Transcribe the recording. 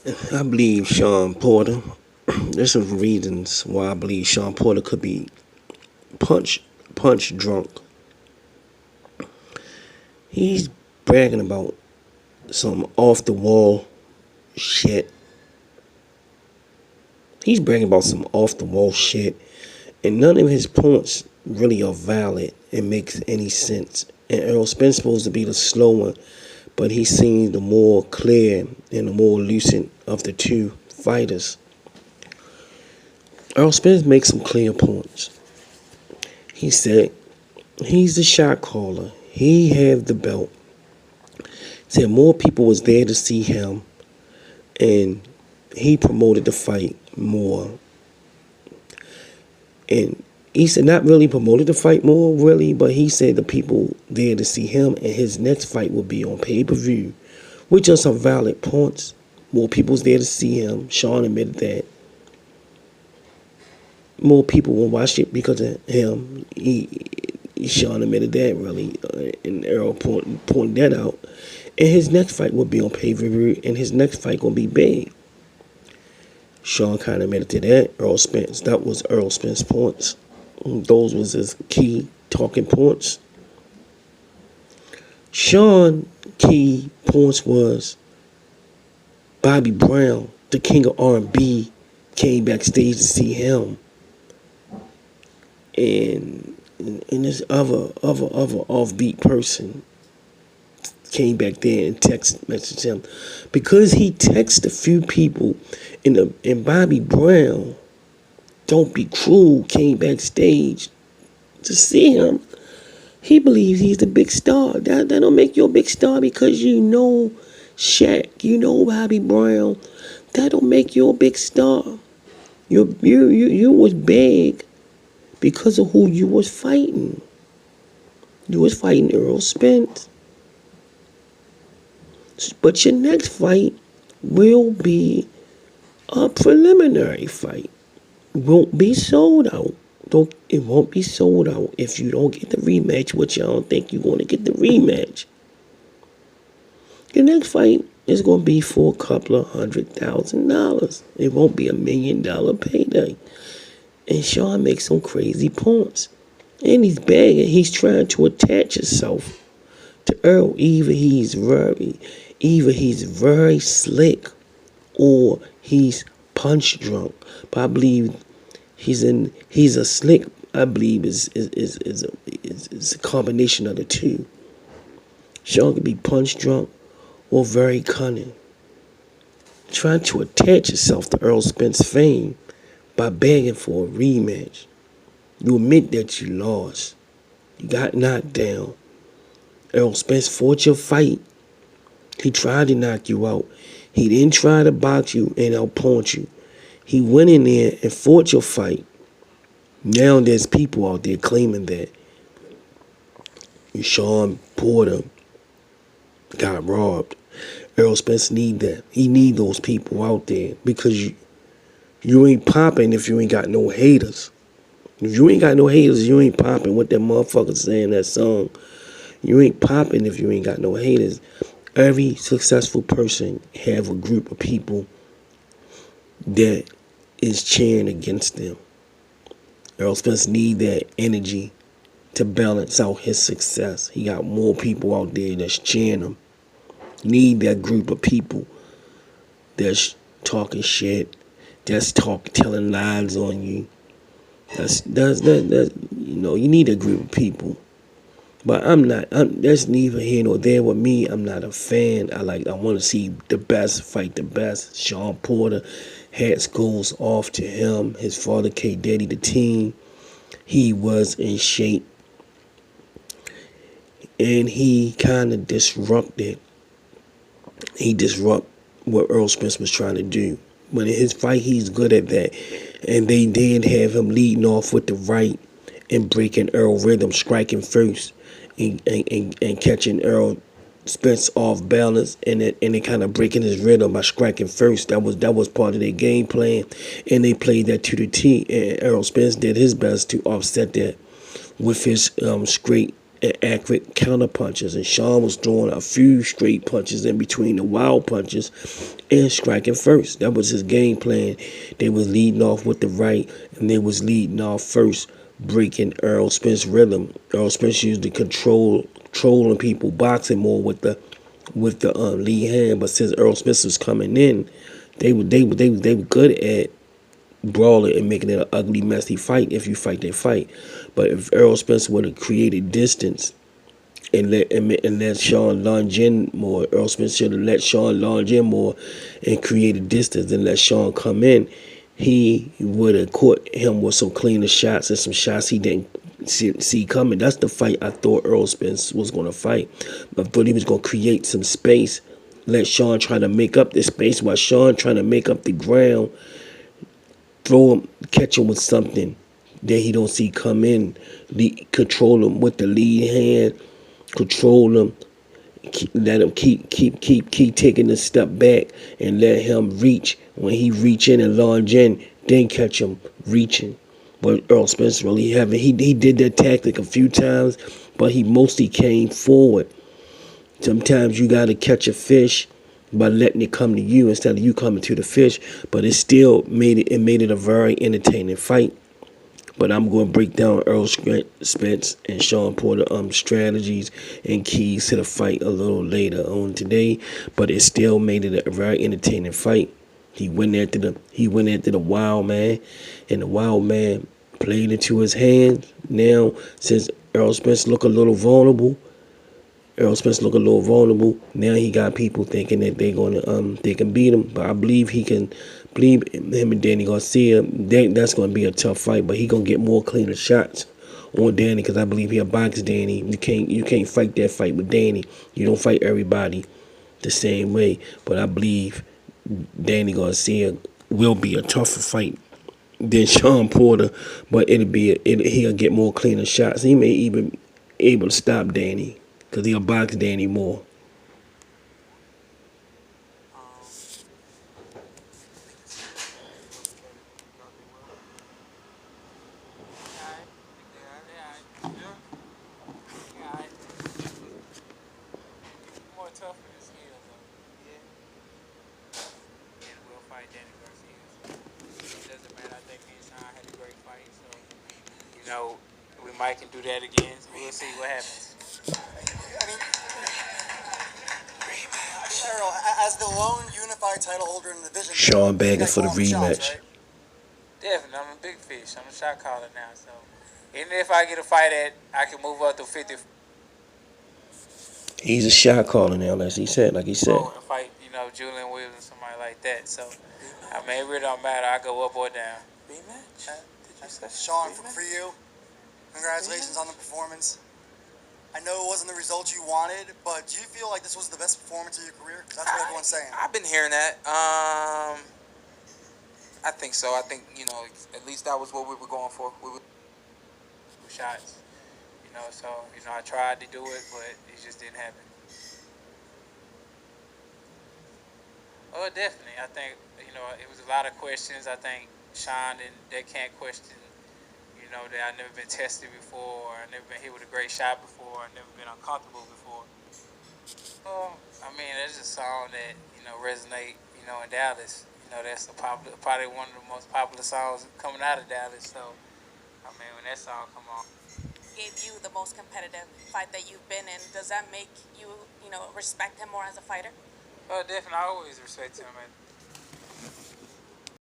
I believe Shawn Porter. There's some reasons why I believe Shawn Porter could be punch punch drunk. He's bragging about some off the wall shit. He's bragging about some off the wall shit, and none of his points really are valid and makes any sense. And Errol Spence supposed to be the slow one, but he seems the more clear and the more lucid of the two fighters. Errol Spence makes some clear points. He said he's the shot caller. He had the belt. He said more people was there to see him, and he promoted the fight more. And he said not really promoted the fight more, really, but he said the people there to see him, and his next fight will be on pay-per-view, which are some valid points. More people was there to see him. Shawn admitted that. More people will watch it because of him. Shawn admitted that, really, and Errol pointed that out. And his next fight will be on pay-per-view, and his next fight gonna be big. Shawn kind of admitted to that. Earl Spence, that was Earl Spence's points. Those was his key talking points. Shawn key points was Bobby Brown, the king of R&B, came backstage to see him, and this other offbeat person came back there and text messaged him because he texted a few people, and Bobby Brown, don't be cruel, came backstage to see him. He believes he's the big star. That don't make you a big star because you know Shaq, you know Bobby Brown. That don't make you a big star. You was big because of who you was fighting. You was fighting Earl Spence. But your next fight will be a preliminary fight. It won't be sold out. It won't be sold out if you don't get the rematch, which I don't think you're going to get the rematch. Your next fight is going to be for a couple of $100,000. It won't be $1 million payday. And Shawn makes some crazy points. And he's begging. He's trying to attach himself to Earl. Either he's very slick or he's punch drunk. But I believe he's a slick. I believe is a combination of the two. Shawn could be punch drunk or very cunning, trying to attach himself to Earl Spence fame by begging for a rematch. You admit that you lost. You got knocked down. Earl Spence fought your fight. He tried to knock you out. He didn't try to box you and outpunch you. He went in there and fought your fight. Now there's people out there claiming that Shawn Porter got robbed. Earl Spence need that. He need those people out there because you ain't popping if you ain't got no haters. If you ain't got no haters, you ain't popping. What that motherfucker saying in that song. You ain't popping if you ain't got no haters. Every successful person have a group of people that is cheering against them. Earl Spence need that energy to balance out his success. He got more people out there that's cheering him. Need that group of people that's talking shit, that's telling lies on you. That's you need a group of people. But that's neither here nor there with me. I'm not a fan. I want to see the best fight the best. Shawn Porter, hats goes off to him. His father, K. Daddy, the team. He was in shape. And he kind of disrupted. He disrupted what Earl Spence was trying to do. But in his fight, he's good at that. And they did have him leading off with the right and breaking Earl rhythm, striking first. And catching Earl Spence off balance and it kind of breaking his rhythm by striking first. That was part of their game plan, and they played that to the T. And Earl Spence did his best to offset that with his straight and accurate counter punches, and Shawn was throwing a few straight punches in between the wild punches and striking first. That was his game plan. They was leading off with the right, and they was leading off first, breaking Earl Spence rhythm. Earl Spence used to controlling people, boxing more with the lead hand. But since Earl Spence was coming in, they were good at brawling and making it an ugly, messy fight if you fight that fight. But if Earl Spence would have created distance and let Shawn lunge in more, Earl Spence should have let Shawn lunge in more and created distance and let Shawn come in. He would have caught him with some cleaner shots and some shots he didn't see coming. That's the fight I thought Earl Spence was going to fight. I thought he was going to create some space, let Shawn try to make up the space while Shawn trying to make up the ground, throw him, catch him with something that he don't see come in, control him with the lead hand, control him, let him keep taking a step back and let him reach. When he reach in and launch in, then catch him reaching. But Earl Spence really haven't. He did that tactic a few times, but he mostly came forward. Sometimes you gotta catch a fish by letting it come to you instead of you coming to the fish. But it still made it a very entertaining fight. But I'm going to break down Earl Spence and Shawn Porter strategies and keys to the fight a little later on today. But it still made it a very entertaining fight. He went after the wild man, and the wild man played into his hands. Now, since Earl Spence look a little vulnerable. Now he got people thinking that they can beat him. But I believe he can. Believe him and Danny Garcia. That's gonna be a tough fight. But he gonna get more cleaner shots on Danny because I believe he'll box Danny. You can't fight that fight with Danny. You don't fight everybody the same way. But I believe Danny Garcia will be a tougher fight than Shawn Porter. But he'll get more cleaner shots. He may even able to stop Danny because he'll box Danny more. We might can do that again. We'll see what happens. I mean, Errol, as the lone unified title holder in the division, Shawn you begging guys for the call the shots, rematch. right? Definitely, I'm a big fish. I'm a shot caller now, so even if I get a fight at, I can move up to 50 He's a shot caller now, like he said. and fight, Julian Williams or somebody like that. So, I mean, it really don't matter. I go up or down. Rematch? Did you say? Shawn, for you, congratulations on the performance. I know it wasn't the result you wanted, but do you feel like this was the best performance of your career? 'Cause that's what everyone's saying. I've been hearing that. I think so. I think at least that was what we were going for. We were Shots, so I tried to do it, but it just didn't happen. Oh, definitely. I think it was a lot of questions. I think Shawn and they can't question. That I've never been tested before, or I've never been hit with a great shot before, I've never been uncomfortable before. I mean, it's a song that resonate. In Dallas. That's probably one of the most popular songs coming out of Dallas. So, I mean, when that song come on. Gave you the most competitive fight that you've been in. Does that make you, respect him more as a fighter? Definitely, I always respect him,